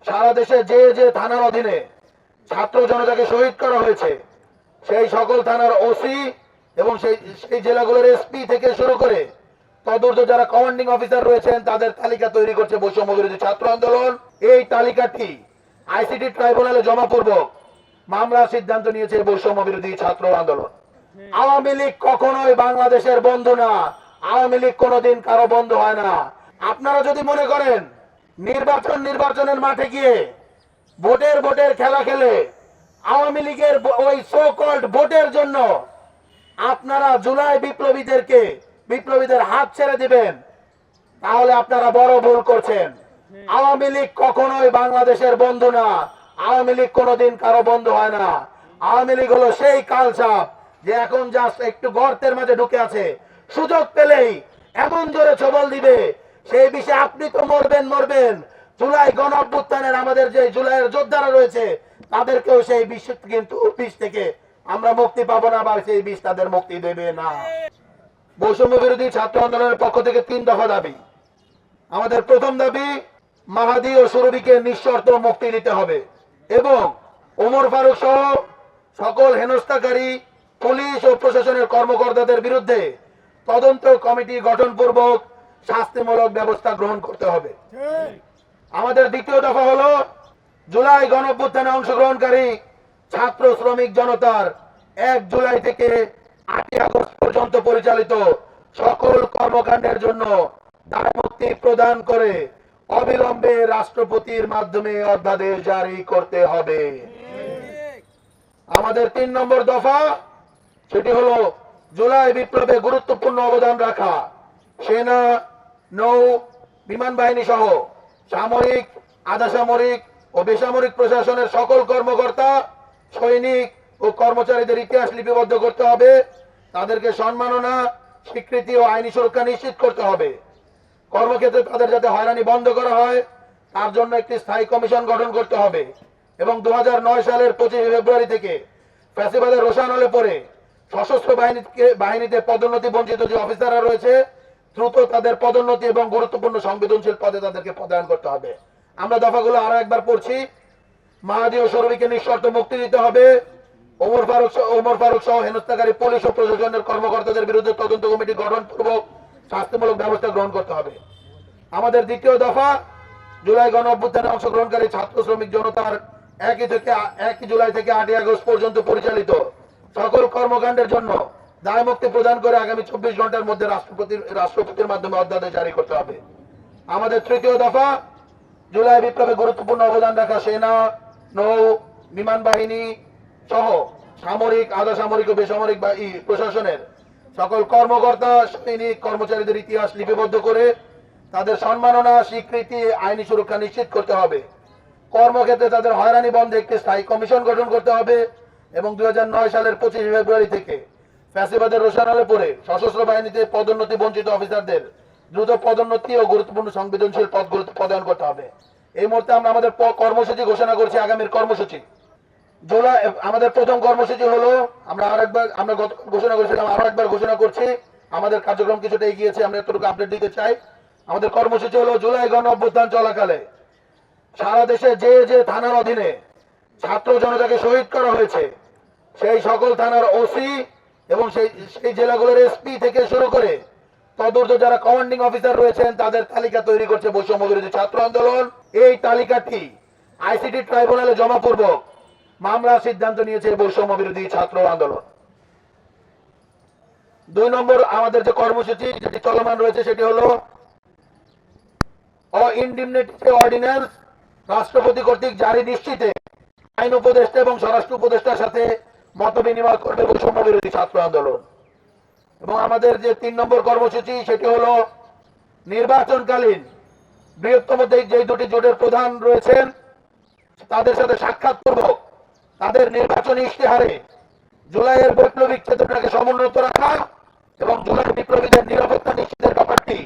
সারা দেশে যে যে থানার অধীনে ছাত্র জনতাকে শহীদ করা হয়েছে সেই সকল থানার ওসি এবং সেই জেলাগুলোর এসপি থেকে শুরু করে তদূর্ধ্ব যারা কমান্ডিং অফিসার রয়েছেন তাদের তালিকা তৈরি করছে বৈষম্য বিরোধী ছাত্র আন্দোলন। এই তালিকাটি আইসিটি ট্রাইব্যুনালে জমাপূর্বক মামলার সিদ্ধান্ত নিয়েছে বৈষম্য বিরোধী ছাত্র আন্দোলন। আওয়ামী লীগ কখনোই বাংলাদেশের বন্ধু না, আওয়ামী লীগ কোনোদিন কারো বন্ধু হয় না। আপনারা যদি মনে করেন নির্বাচনের মাঠে গিয়ে ভোটের খেলা খেলে আওয়ামী লীগের ওই সো কল্ড ভোটের জন্য আপনারা জুলাই বিপ্লবীদের হাত ছেড়ে দিবেন, তাহলে আপনারা বড় ভুল করছেন। আওয়ামী লীগ কখনোই বাংলাদেশের বন্ধু না, আওয়ামী লীগ কোনোদিন কারো বন্ধু হয় না। আওয়ামী লীগ হলো সেই কালসাপ যে এখন জাস্ট একটু গর্তের মাঝে ঢুকে আছে, সুযোগ পেলেই এমন জোরে ছবল দিবে সেই বিষয়ে আপনি তো মরবেন। জুলাই গণ অভ্যুত্থানের আমাদের যে জুলাইয়ের যোদ্ধারা রয়েছে তাদেরকেও সেই বিষ থেকে আমরা মুক্তি পাবো না, বা সেই বিষ তাদের মুক্তি দেবে না। বৈষম্য বিরোধী ছাত্র আন্দোলনের পক্ষ থেকে 3 দফা দাবি। আমাদের প্রথম দাবি, মাহাদি ও সুরভিকে নিঃশর্ত মুক্তি দিতে হবে এবং ওমর ফারুক সহ সকল হেনস্থাকারী পুলিশ ও প্রশাসনের কর্মকর্তাদের বিরুদ্ধে তদন্ত কমিটি গঠনপূর্বক শাস্তিমূলক ব্যবস্থা গ্রহণ করতে হবে। আমাদের দ্বিতীয় দফা হলো, জুলাই গণঅভ্যুত্থানে অংশগ্রহণকারী ছাত্র শ্রমিক জনতার 1 জুলাই থেকে 8 আগস্ট পর্যন্ত পরিচালিত সকল কর্মকাণ্ডের জন্য দায়মুক্তি প্রদান করে অবিলম্বে রাষ্ট্রপতির মাধ্যমে অধ্যাদেশ জারি করতে হবে। আমাদের 3 নম্বর দফা, সেটি হলো জুলাই বিপ্লবে গুরুত্বপূর্ণ অবদান রাখা সেনা, নৌ, বিমান বাহিনী সহ সামরিক, আধা সামরিক ও বেসামরিক প্রশাসনের সকল কর্মকর্তা, সৈনিক ও কর্মচারীদের ইতিহাস লিপিবদ্ধ করতে হবে। তাদেরকে সম্মাননা, স্বীকৃতি ও আইনি সুরক্ষা নিশ্চিত করতে হবে। কর্মক্ষেত্রে তাদের যাতে হয়রানি বন্ধ করা হয় তার জন্য একটি স্থায়ী কমিশন গঠন করতে হবে এবং 2009 সালের 25 ফেব্রুয়ারি থেকে ফ্যাসিবাদের রোষানলে পরে সশস্ত্র বাহিনীতে পদোন্নতি বঞ্চিত যে অফিসাররা রয়েছে দ্রুত তাদের পদোন্নতি এবং গুরুত্বপূর্ণ সংবেদনশীল পদে তাদেরকে পদায়ন করতে হবে। আমরা দফাগুলো আরো একবার পড়ছি। মাহাদি ও সুরভিকে নিঃশর্ত মুক্তি দিতে হবে। ওমর ফারুক সহ হেনস্থাকারী পুলিশ ও প্রশাসনের কর্মকর্তাদের বিরুদ্ধে তদন্ত কমিটি গঠনপূর্বক শাস্তিমূলক ব্যবস্থা গ্রহণ করতে হবে। আমাদের দ্বিতীয় দফা, জুলাই গণ অভ্যুত্থানে অংশগ্রহণকারী ছাত্র শ্রমিক জনতার 1 জুলাই থেকে 8 আগস্ট পর্যন্ত পরিচালিত সকল কর্মকাণ্ডের জন্য দায়মুক্তি প্রদান করে আগামী 24 ঘন্টার মধ্যে রাষ্ট্রপতির মাধ্যমে অধ্যাদেশ জারি করতে হবে। আমাদের তৃতীয় দফা, জুলাই বিপ্লবে গুরুত্বপূর্ণ অবদান রাখা সেনা, নৌ, বিমান বাহিনী সহ সামরিক, আধা সামরিক ও বেসামরিক প্রশাসনের সকল কর্মকর্তা, সৈনিক, কর্মচারীদের ইতিহাস লিপিবদ্ধ করে তাদের সম্মাননা, স্বীকৃতি, আইনি সুরক্ষা নিশ্চিত করতে হবে। কর্মক্ষেত্রে তাদের হয়রানি বন্ধে একটি স্থায়ী কমিশন গঠন করতে হবে এবং 2009 সালের 25 ফেব্রুয়ারি থেকে ফ্যাসিবাদের রোষানলে পরে সশস্ত্র বাহিনীতে পদোন্নতি বঞ্চিত অফিসারদের দ্রুত পদোন্নতি ও গুরুত্বপূর্ণ সংবেদনশীল পদগুলোতে পদায়ন করতে হবে। এই মুহূর্তে আমরা আমাদের কর্মসূচি ঘোষণা করছি। আগামীর কর্মসূচি, জুলাই আমাদের প্রথম কর্মসূচি হলো, আমরা গত ঘোষণা করেছিলাম, আরো একবার ঘোষণা করছি, আমাদের কার্যক্রম কিছুটা এগিয়েছে, আমরা এতটুকু আপডেট দিতে চাই। আমাদের কর্মসূচি হলো, জুলাই গণ অভ্যুত্থান চলাকালে সারা দেশে যে যে থানার অধীনে ছাত্র জনতাকে শহীদ করা হয়েছে সেই সকল থানার ওসি এবং সেই জেলাগুলোর এসপি থেকে শুরু করে তদূর্ধ্ব যারা কমান্ডিং অফিসার রয়েছেন তাদের তালিকা তৈরি করছে বৈষম্য বিরোধী ছাত্র আন্দোলন। এই তালিকাটি আইসিটি ট্রাইব্যুনালে জমাপূর্বক মামলার সিদ্ধান্ত নিয়েছে বৈষম্য বিরোধী ছাত্র আন্দোলন। 2 নম্বর আমাদের যে কর্মসূচি যেটি চলমান রয়েছে সেটি হলো, ইনডিমনিটি অর্ডিন্যান্স রাষ্ট্রপতি কর্তৃক জারি নিশ্চিতে আইন উপদেষ্টা এবং স্বরাষ্ট্র উপদেষ্টার সাথে মত বিনিময় করবে বৈষম্য বিরোধী ছাত্র আন্দোলন। এবং আমাদের যে 3 নম্বর কর্মসূচি সেটি হলো, নির্বাচনকালীন বৃহত্তম যে 2টি জোটের প্রধান রয়েছেন তাদের সাথে সাক্ষাৎপূর্বক তাদের নির্বাচনী ইশতেহারে জুলাইয়ের বৈপ্লবিক চেতনাকে সমুন্নত রাখা এবং জুলাই বিপ্লবীদের নিরাপত্তা নিশ্চিতের ব্যাপারটি